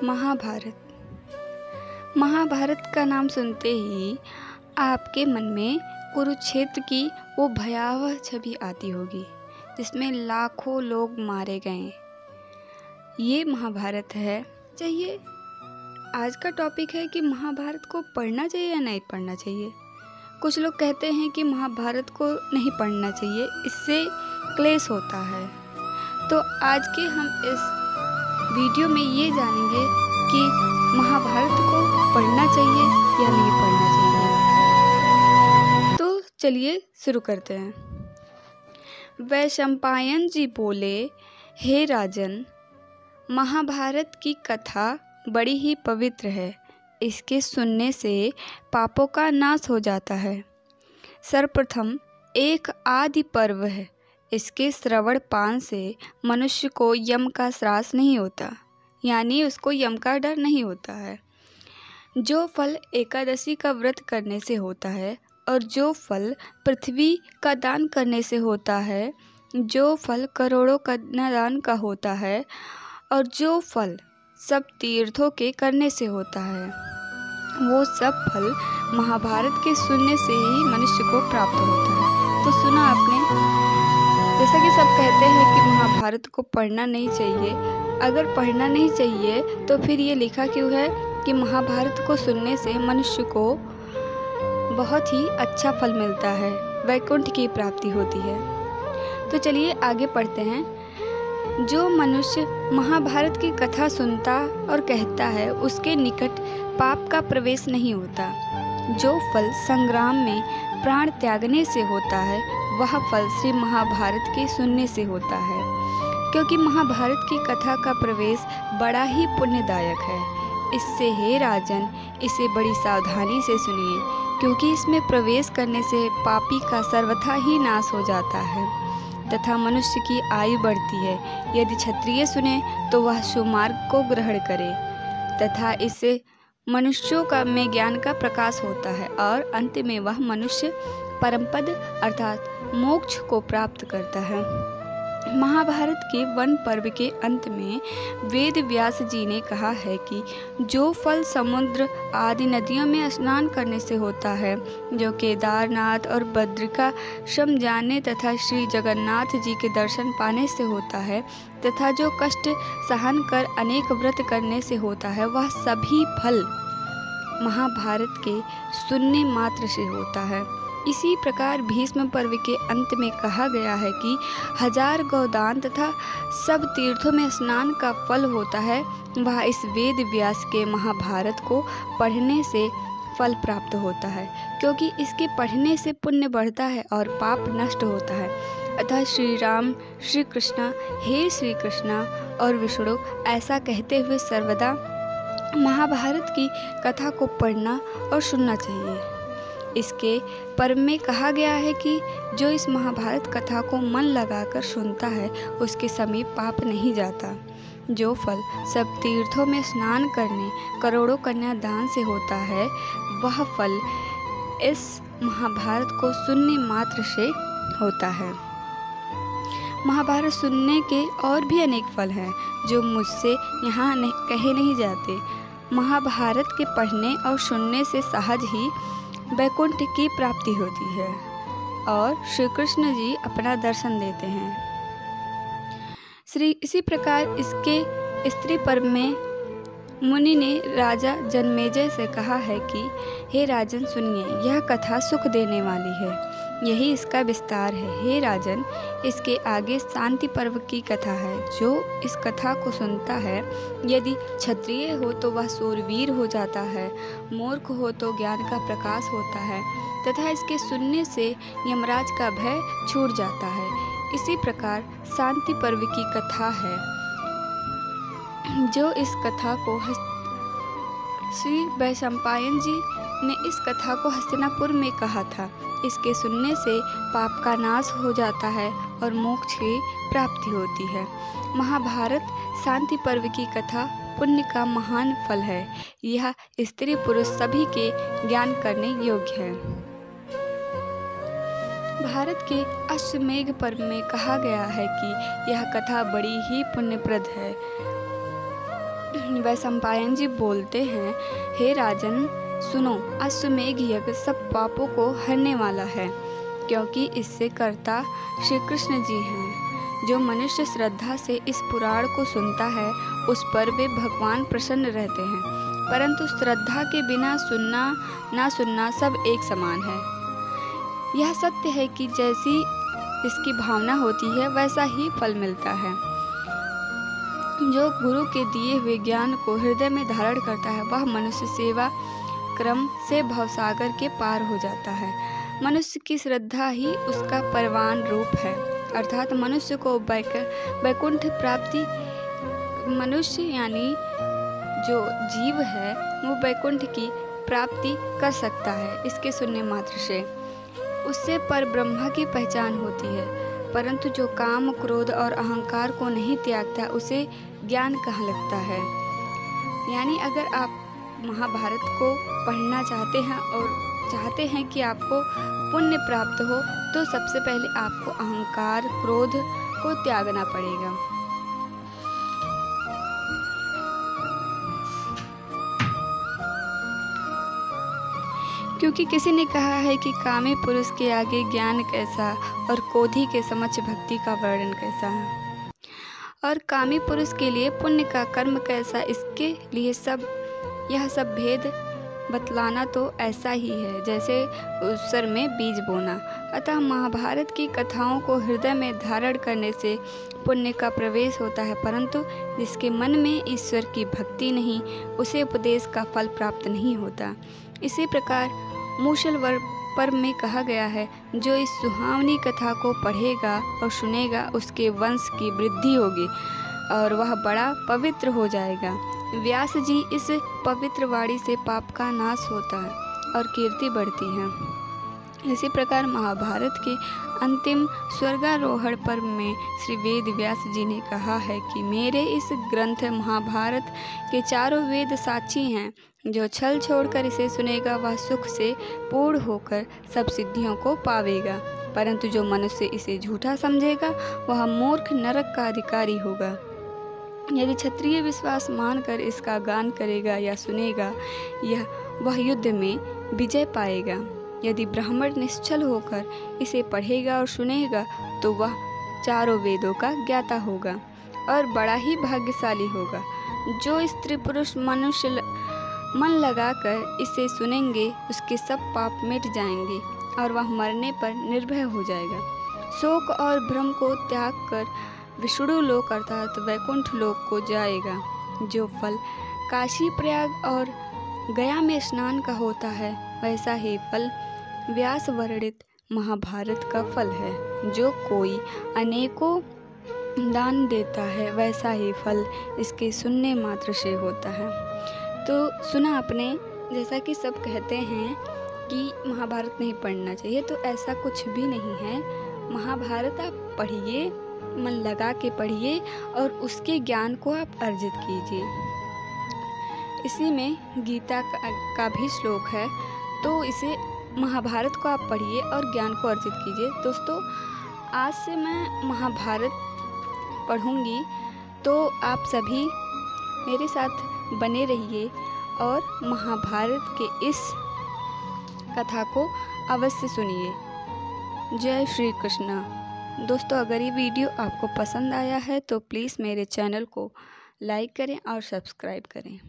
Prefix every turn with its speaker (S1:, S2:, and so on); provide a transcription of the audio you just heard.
S1: महाभारत। महाभारत का नाम सुनते ही आपके मन में कुरुक्षेत्र की वो भयावह छवि आती होगी जिसमें लाखों लोग मारे गए। ये महाभारत है। चाहिए आज का टॉपिक है कि महाभारत को पढ़ना चाहिए या नहीं पढ़ना चाहिए। कुछ लोग कहते हैं कि महाभारत को नहीं पढ़ना चाहिए, इससे क्लेश होता है। तो आज के हम इस वीडियो में ये जानेंगे कि महाभारत को पढ़ना चाहिए या नहीं पढ़ना चाहिए। तो चलिए शुरू करते हैं। वैशंपायन जी बोले, हे राजन, महाभारत की कथा बड़ी ही पवित्र है। इसके सुनने से पापों का नाश हो जाता है। सर्वप्रथम एक आदि पर्व है। इसके श्रवण पान से मनुष्य को यम का श्रास नहीं होता, यानी उसको यम का डर नहीं होता है। जो फल एकादशी का व्रत करने से होता है और जो फल पृथ्वी का दान करने से होता है, जो फल करोड़ों कन्यादान का होता है और जो फल सब तीर्थों के करने से होता है, वो सब फल महाभारत के सुनने से ही मनुष्य को प्राप्त होता है। तो सुना आपने, जैसा कि सब कहते हैं कि महाभारत को पढ़ना नहीं चाहिए। अगर पढ़ना नहीं चाहिए तो फिर ये लिखा क्यों है कि महाभारत को सुनने से मनुष्य को बहुत ही अच्छा फल मिलता है, वैकुंठ की प्राप्ति होती है। तो चलिए आगे पढ़ते हैं। जो मनुष्य महाभारत की कथा सुनता और कहता है, उसके निकट पाप का प्रवेश नहीं होता। जो फल संग्राम में प्राण त्यागने से होता है, वह फल श्री महाभारत के सुनने से होता है। क्योंकि महाभारत की कथा का प्रवेश बड़ा ही पुण्यदायक है। इससे हे राजन, इसे बड़ी सावधानी से सुनिए, क्योंकि इसमें प्रवेश करने से पापी का सर्वथा ही नाश हो जाता है तथा मनुष्य की आयु बढ़ती है। यदि क्षत्रिय सुने तो वह सुमार्ग को ग्रहण करे तथा इससे मनुष्यों का में ज्ञान का प्रकाश होता है और अंत में वह मनुष्य परमपद अर्थात मोक्ष को प्राप्त करता है। महाभारत के वन पर्व के अंत में वेद व्यास जी ने कहा है कि जो फल समुद्र आदि नदियों में स्नान करने से होता है, जो केदारनाथ और बद्रिकाश्रम जाने तथा श्री जगन्नाथ जी के दर्शन पाने से होता है तथा जो कष्ट सहन कर अनेक व्रत करने से होता है, वह सभी फल महाभारत के सुनने मात्र से होता है। इसी प्रकार भीष्म पर्व के अंत में कहा गया है कि 1000 गोदान तथा सब तीर्थों में स्नान का फल होता है। वह इस वेद व्यास के महाभारत को पढ़ने से फल प्राप्त होता है, क्योंकि इसके पढ़ने से पुण्य बढ़ता है और पाप नष्ट होता है। अतः श्री राम, श्री कृष्णा, हे श्री कृष्णा और विष्णु ऐसा कहते हुए सर्वदा महाभारत की कथा को पढ़ना और सुनना चाहिए। इसके पर्व में कहा गया है कि जो इस महाभारत कथा को मन लगाकर सुनता है, उसके समीप पाप नहीं जाता। जो फल सब तीर्थों में स्नान करने, करोड़ों कन्यादान से होता है, वह फल इस महाभारत को सुनने मात्र से होता है। महाभारत सुनने के और भी अनेक फल हैं जो मुझसे यहाँ कहे नहीं जाते। महाभारत के पढ़ने और सुनने से सहज ही वैकुंठ की प्राप्ति होती है और श्री कृष्ण जी अपना दर्शन देते हैं। इसी प्रकार इसके स्त्री पर्व में मुनि ने राजा जनमेजय से कहा है कि हे राजन सुनिए, यह कथा सुख देने वाली है, यही इसका विस्तार है। हे राजन, इसके आगे शांति पर्व की कथा है। जो इस कथा को सुनता है, यदि क्षत्रिय हो तो वह सूरवीर हो जाता है, मूर्ख हो तो ज्ञान का प्रकाश होता है तथा इसके सुनने से यमराज का भय छूट जाता है। इसी प्रकार शांति पर्व की कथा है। जो इस कथा को श्री वैशंपायन जी ने इस कथा को हस्तिनापुर में कहा था। इसके सुनने से पाप का नाश हो जाता है और मोक्ष की प्राप्ति होती है। महाभारत शांति पर्व की कथा पुण्य का महान फल है। यह स्त्री पुरुष सभी के ज्ञान करने योग्य है। भारत के अश्वमेघ पर्व में कहा गया है कि यह कथा बड़ी ही पुण्यप्रद है। वैशंपायन जी बोलते हैं, हे राजन सुनो, अश्वमेघ यज्ञ सब पापों को हरने वाला है, क्योंकि इससे कर्ता श्री कृष्ण जी हैं। जो मनुष्य श्रद्धा से इस पुराण को सुनता है उस पर वे भगवान प्रसन्न रहते हैं, परंतु श्रद्धा के बिना सुनना ना सुनना सब एक समान है। यह सत्य है कि जैसी इसकी भावना होती है वैसा ही फल मिलता है। जो गुरु के दिए हुए ज्ञान को हृदय में धारण करता है वह मनुष्य सेवा क्रम से भवसागर के पार हो जाता है। मनुष्य की श्रद्धा ही उसका परवान रूप है, अर्थात मनुष्य को वैकुंठ प्राप्ति, मनुष्य यानी जो जीव है वो वैकुंठ की प्राप्ति कर सकता है इसके सुनने मात्र से। उससे पर ब्रह्मा की पहचान होती है, परंतु जो काम क्रोध और अहंकार को नहीं त्यागता उसे ज्ञान कहाँ लगता है। यानी अगर आप महाभारत को पढ़ना चाहते हैं और चाहते हैं कि आपको पुण्य प्राप्त हो तो सबसे पहले आपको अहंकार क्रोध को त्यागना पड़ेगा। क्योंकि किसी ने कहा है कि कामी पुरुष के आगे ज्ञान कैसा और क्रोधी के समक्ष भक्ति का वर्णन कैसा है, और कामी पुरुष के लिए पुण्य का कर्म कैसा, इसके लिए यह सब भेद बतलाना तो ऐसा ही है जैसे उसर में बीज बोना। अतः महाभारत की कथाओं को हृदय में धारण करने से पुण्य का प्रवेश होता है, परंतु जिसके मन में ईश्वर की भक्ति नहीं उसे उपदेश का फल प्राप्त नहीं होता। इसी प्रकार मूसल पर्व में कहा गया है, जो इस सुहावनी कथा को पढ़ेगा और सुनेगा उसके वंश की वृद्धि होगी और वह बड़ा पवित्र हो जाएगा। व्यास जी इस पवित्र वाणी से पाप का नाश होता है और कीर्ति बढ़ती है। इसी प्रकार महाभारत के अंतिम स्वर्गारोहण पर्व में श्री वेद व्यास जी ने कहा है कि मेरे इस ग्रंथ महाभारत के चारों वेद साक्षी हैं। जो छल छोड़कर इसे सुनेगा वह सुख से पूर्ण होकर सब सिद्धियों को पावेगा, परंतु जो मनुष्य इसे झूठा समझेगा वह मूर्ख नरक का अधिकारी होगा। यदि क्षत्रिय विश्वास मानकर इसका गान करेगा या सुनेगा वह युद्ध में विजय पाएगा। यदि ब्राह्मण निश्चल होकर इसे पढ़ेगा और सुनेगा तो वह चारों वेदों का ज्ञाता होगा और बड़ा ही भाग्यशाली होगा। जो स्त्री पुरुष मनुष्य मन लगाकर इसे सुनेंगे उसके सब पाप मिट जाएंगे और वह मरने पर निर्भय हो जाएगा। शोक और भ्रम को त्याग कर विष्णु लोक अर्थात वैकुंठ लोक को जाएगा। जो फल काशी प्रयाग और गया में स्नान का होता है वैसा ही फल व्यास वर्णित महाभारत का फल है। जो कोई अनेकों दान देता है वैसा ही फल इसके सुनने मात्र से होता है। तो सुना आपने, जैसा कि सब कहते हैं कि महाभारत नहीं पढ़ना चाहिए, तो ऐसा कुछ भी नहीं है। महाभारत आप पढ़िए, मन लगा के पढ़िए और उसके ज्ञान को आप अर्जित कीजिए। इसी में गीता का भी श्लोक है, तो इसे महाभारत को आप पढ़िए और ज्ञान को अर्जित कीजिए। दोस्तों, आज से मैं महाभारत पढ़ूंगी, तो आप सभी मेरे साथ बने रहिए और महाभारत के इस कथा को अवश्य सुनिए। जय श्री कृष्ण। दोस्तों, अगर ये वीडियो आपको पसंद आया है तो प्लीज़ मेरे चैनल को लाइक करें और सब्सक्राइब करें।